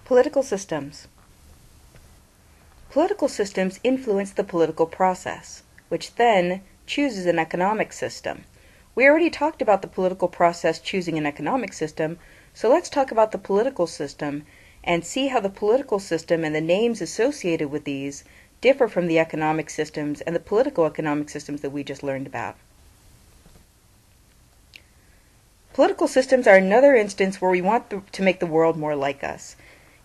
Political systems. Political systems influence the political process, which then chooses an economic system. We already talked about the political process choosing an economic system, so let's talk about the political system and see how the political system and the names associated with these differ from the economic systems and the political economic systems that we just learned about. Political systems are another instance where we want to make the world more like us.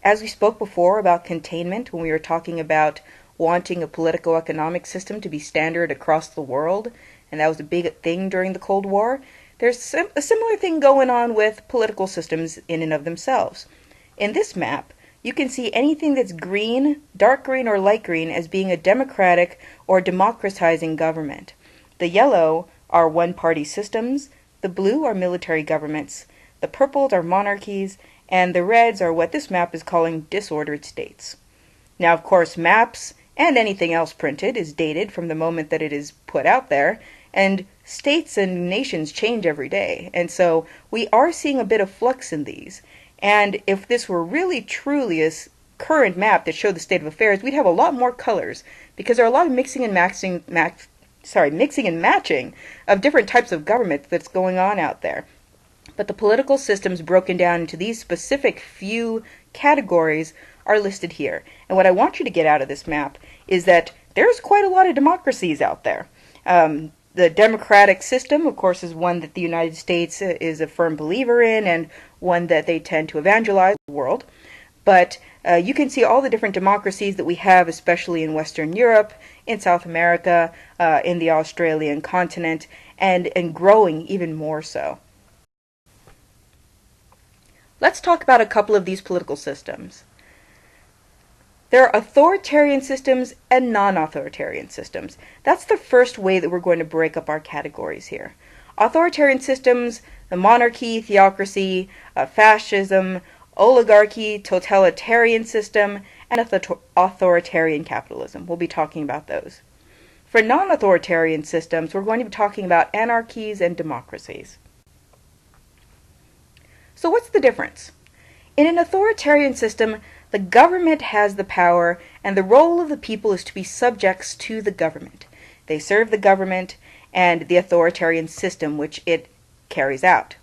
As we spoke before about containment, when we were talking about wanting a political economic system to be standard across the world, and that was a big thing during the Cold War, there's a similar thing going on with political systems in and of themselves. In this map, you can see anything that's green, dark green, or light green as being a democratic or democratizing government. The yellow are one-party systems, the blue are military governments, the purples are monarchies, and the reds are what this map is calling disordered states. Now, of course, maps and anything else printed is dated from the moment that it is put out there, and states and nations change every day, and so we are seeing a bit of flux in these. And if this were really truly a current map that showed the state of affairs, we'd have a lot more colors, because there are a lot of mixing and matching of different types of government that's going on out there. But the political systems broken down into these specific few categories are listed here. And what I want you to get out of this map is that there's quite a lot of democracies out there. The democratic system, of course, is one that the United States is a firm believer in and one that they tend to evangelize the world. But you can see all the different democracies that we have, especially in Western Europe, in South America, in the Australian continent, and growing even more so. Let's talk about a couple of these political systems. There are authoritarian systems and non-authoritarian systems. That's the first way that we're going to break up our categories here. Authoritarian systems, the monarchy, theocracy, fascism, oligarchy, totalitarian system, and authoritarian capitalism. We'll be talking about those. For non-authoritarian systems, we're going to be talking about anarchies and democracies. So what's the difference? In an authoritarian system, the government has the power, and the role of the people is to be subjects to the government. They serve the government and the authoritarian system which it carries out.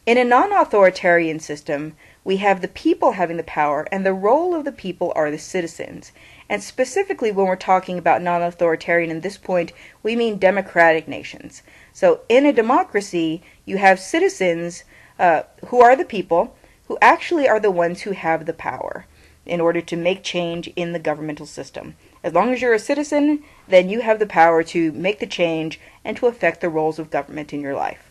In a non-authoritarian system, we have the people having the power, and the role of the people are the citizens. And specifically when we're talking about non-authoritarian at this point, we mean democratic nations. So in a democracy, you have citizens who are the people, who actually are the ones who have the power in order to make change in the governmental system. As long as you're a citizen, then you have the power to make the change and to affect the roles of government in your life.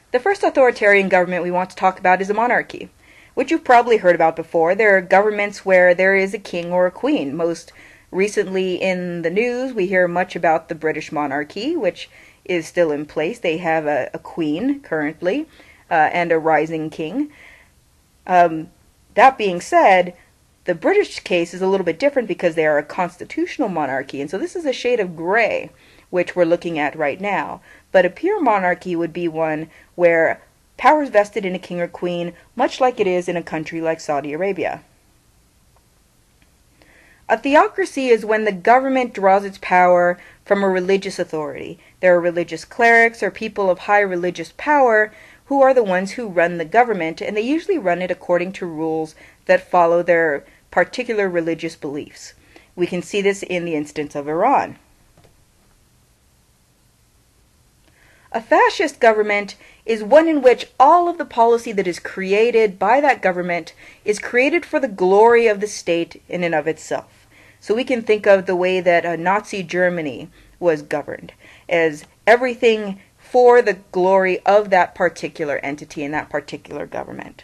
The first authoritarian government we want to talk about is a monarchy, which you've probably heard about before. There are governments where there is a king or a queen. Most recently in the news, we hear much about the British monarchy, which is still in place. They have a queen currently and a rising king. That being said, the British case is a little bit different because they are a constitutional monarchy, and so this is a shade of gray, which we're looking at right now. But a pure monarchy would be one where power is vested in a king or queen, much like it is in a country like Saudi Arabia. A theocracy is when the government draws its power from a religious authority. There are religious clerics or people of high religious power who are the ones who run the government, and they usually run it according to rules that follow their particular religious beliefs. We can see this in the instance of Iran. A fascist government is one in which all of the policy that is created by that government is created for the glory of the state in and of itself. So we can think of the way that Nazi Germany was governed as everything for the glory of that particular entity and that particular government.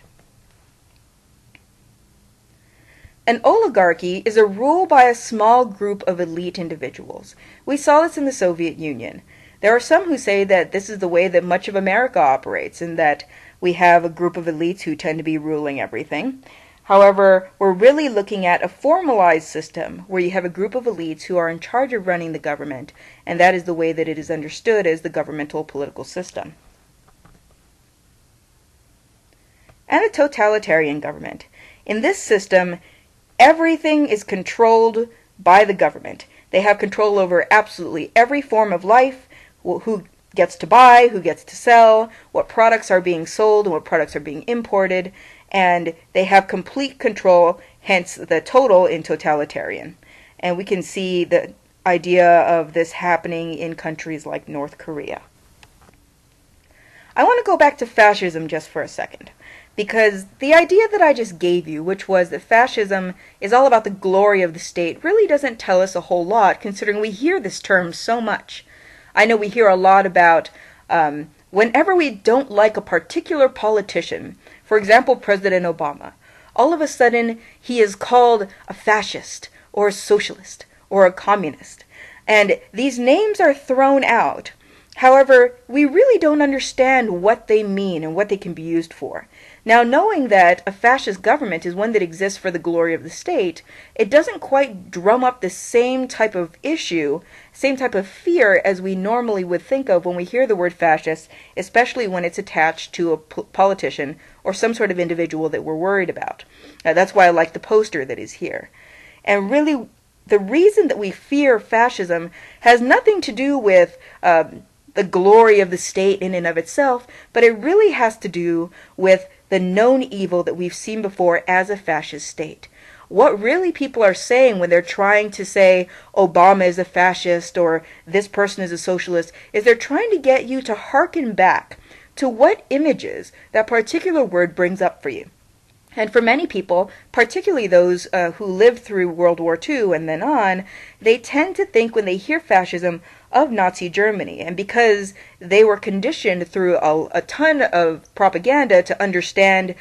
An oligarchy is a rule by a small group of elite individuals. We saw this in the Soviet Union. There are some who say that this is the way that much of America operates, and that we have a group of elites who tend to be ruling everything. However, we're really looking at a formalized system where you have a group of elites who are in charge of running the government, and that is the way that it is understood as the governmental political system. and a totalitarian government. In this system, everything is controlled by the government. They have control over absolutely every form of life, who gets to buy, who gets to sell, what products are being sold and what products are being imported, and they have complete control, hence the total in totalitarian. And we can see the idea of this happening in countries like North Korea. I want to go back to fascism just for a second, because the idea that I just gave you, which was that fascism is all about the glory of the state, really doesn't tell us a whole lot, considering we hear this term so much. I know we hear a lot about whenever we don't like a particular politician, for example, President Obama, all of a sudden he is called a fascist or a socialist or a communist. And these names are thrown out. However, we really don't understand what they mean and what they can be used for. Now, knowing that a fascist government is one that exists for the glory of the state, it doesn't quite drum up the same type of issue, same type of fear as we normally would think of when we hear the word fascist, especially when it's attached to a politician or some sort of individual that we're worried about. That's why I like the poster that is here. And really, the reason that we fear fascism has nothing to do with the glory of the state in and of itself, but it really has to do with the known evil that we've seen before as a fascist state. What really people are saying when they're trying to say Obama is a fascist or this person is a socialist is they're trying to get you to hearken back to what images that particular word brings up for you. And for many people, particularly those who lived through World War II and then on, they tend to think when they hear fascism of Nazi Germany. And because they were conditioned through a ton of propaganda to understand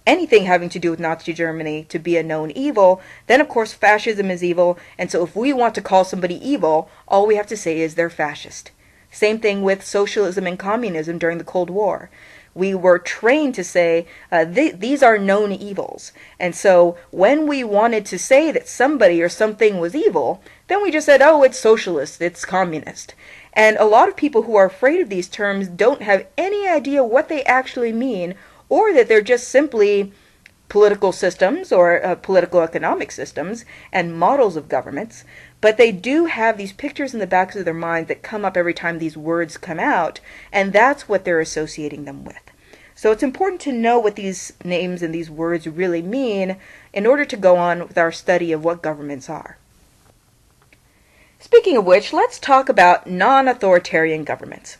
anything having to do with Nazi Germany to be a known evil, then of course fascism is evil. And so if we want to call somebody evil, all we have to say is they're fascist. Same thing with socialism and communism during the Cold War. We were trained to say these are known evils. And so when we wanted to say that somebody or something was evil, then we just said, oh, it's socialist, it's communist. And a lot of people who are afraid of these terms don't have any idea what they actually mean, or that they're just simply political systems or political economic systems and models of governments. But they do have these pictures in the backs of their minds that come up every time these words come out, and that's what they're associating them with. So it's important to know what these names and these words really mean in order to go on with our study of what governments are. Speaking of which, let's talk about non-authoritarian governments.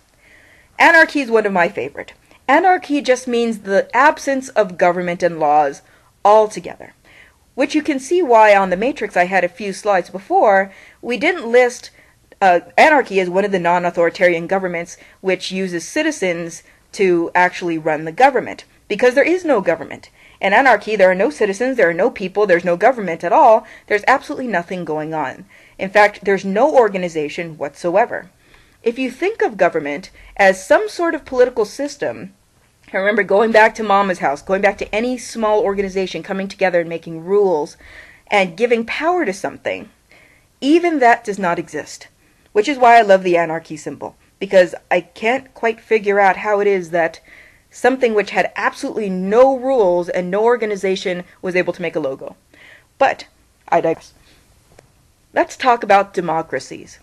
Anarchy is one of my favorite. Anarchy just means the absence of government and laws altogether. Which you can see why on the matrix I had a few slides before, we didn't list anarchy as one of the non-authoritarian governments which uses citizens to actually run the government, because there is no government. In anarchy, there are no citizens, there are no people, there's no government at all, there's absolutely nothing going on. In fact, there's no organization whatsoever. If you think of government as some sort of political system, I remember going back to Mama's house, going back to any small organization coming together and making rules and giving power to something, even that does not exist. Which is why I love the anarchy symbol, because I can't quite figure out how it is that something which had absolutely no rules and no organization was able to make a logo. But I digress. Let's talk about democracies.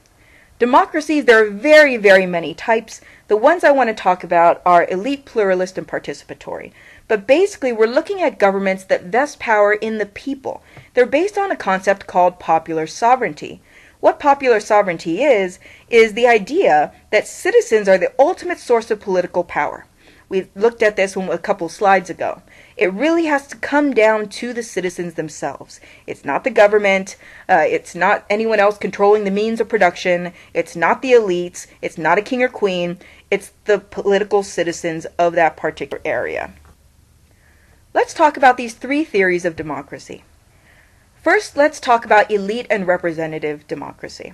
Democracies, there are very, very many types. The ones I want to talk about are elite, pluralist, and participatory. But basically, we're looking at governments that vest power in the people. They're based on a concept called popular sovereignty. What popular sovereignty is the idea that citizens are the ultimate source of political power. We looked at this a couple slides ago. It really has to come down to the citizens themselves. It's not the government, it's not anyone else controlling the means of production, it's not the elites, it's not a king or queen, it's the political citizens of that particular area. Let's talk about these three theories of democracy. First, let's talk about elite and representative democracy.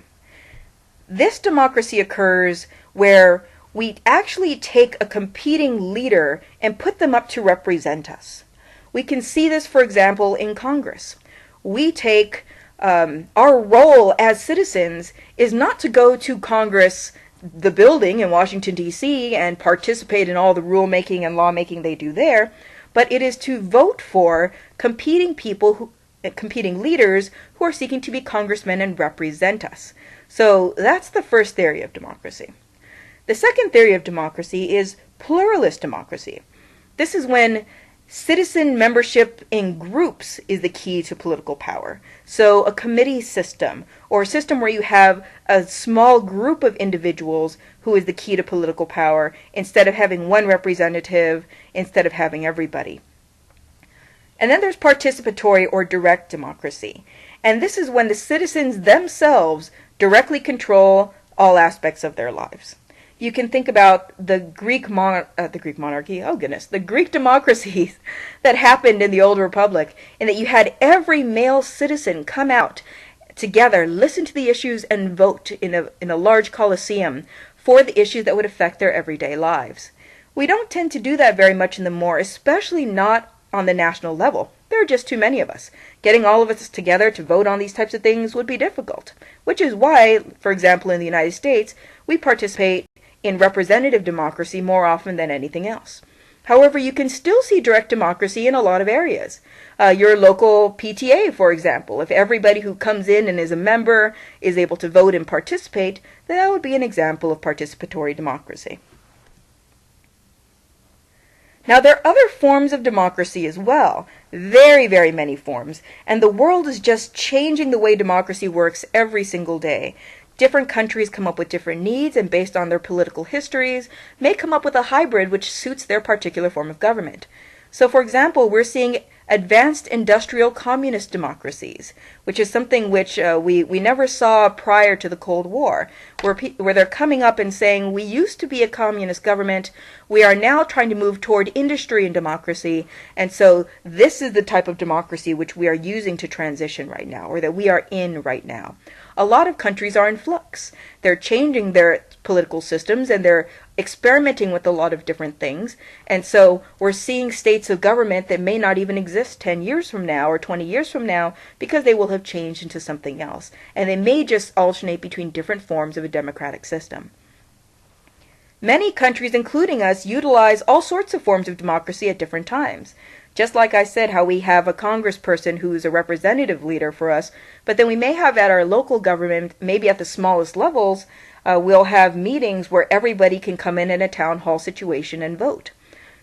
This democracy occurs where we actually take a competing leader and put them up to represent us. We can see this, for example, in Congress. We take our role as citizens is not to go to Congress, the building in Washington, D.C., and participate in all the rulemaking and lawmaking they do there, but it is to vote for competing leaders who are seeking to be congressmen and represent us. So that's the first theory of democracy. The second theory of democracy is pluralist democracy. This is when citizen membership in groups is the key to political power. So a committee system, or a system where you have a small group of individuals who is the key to political power, instead of having one representative, instead of having everybody. And then there's participatory or direct democracy. And this is when the citizens themselves directly control all aspects of their lives. You can think about the Greek democracies that happened in the Old Republic, in that you had every male citizen come out together, listen to the issues, and vote in a large coliseum for the issues that would affect their everyday lives. We don't tend to do that very much anymore, especially not on the national level. There are just too many of us. Getting all of us together to vote on these types of things would be difficult, which is why, for example, in the United States, we participate in representative democracy more often than anything else. However, you can still see direct democracy in a lot of areas. Your local PTA, for example, if everybody who comes in and is a member is able to vote and participate, then that would be an example of participatory democracy. Now, there are other forms of democracy as well, very, very many forms, and the world is just changing the way democracy works every single day. Different countries come up with different needs, and based on their political histories, may come up with a hybrid which suits their particular form of government. So, for example, we're seeing advanced industrial communist democracies, which is something which we never saw prior to the Cold War, where they're coming up and saying, we used to be a communist government, we are now trying to move toward industry and democracy, and so this is the type of democracy which we are using to transition right now, or that we are in right now. A lot of countries are in flux. They're changing their political systems, and they're experimenting with a lot of different things. And so we're seeing states of government that may not even exist 10 years from now or 20 years from now, because they will have changed into something else. And they may just alternate between different forms of a democratic system. Many countries, including us, utilize all sorts of forms of democracy at different times. Just like I said, how we have a congressperson who's a representative leader for us, but then we may have at our local government, maybe at the smallest levels, we'll have meetings where everybody can come in a town hall situation and vote.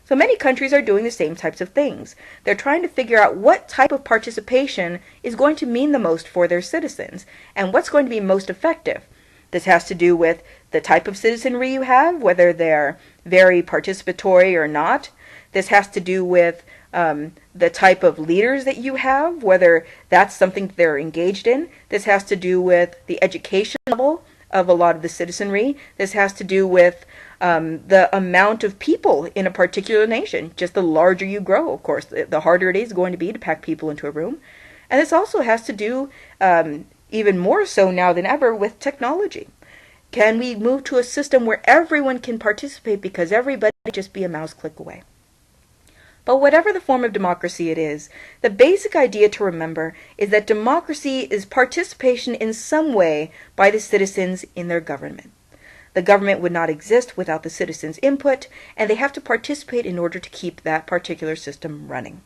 So many countries are doing the same types of things. They're trying to figure out what type of participation is going to mean the most for their citizens, and what's going to be most effective. This has to do with the type of citizenry you have, whether they're very participatory or not. This has to do with the type of leaders that you have, whether that's something that they're engaged in. This has to do with the education level of a lot of the citizenry. This has to do with the amount of people in a particular nation. Just the larger you grow, of course, the harder it is going to be to pack people into a room. And this also has to do, even more so now than ever, with technology. Can we move to a system where everyone can participate because everybody can just be a mouse click away? But whatever the form of democracy it is, the basic idea to remember is that democracy is participation in some way by the citizens in their government. The government would not exist without the citizens' input, and they have to participate in order to keep that particular system running.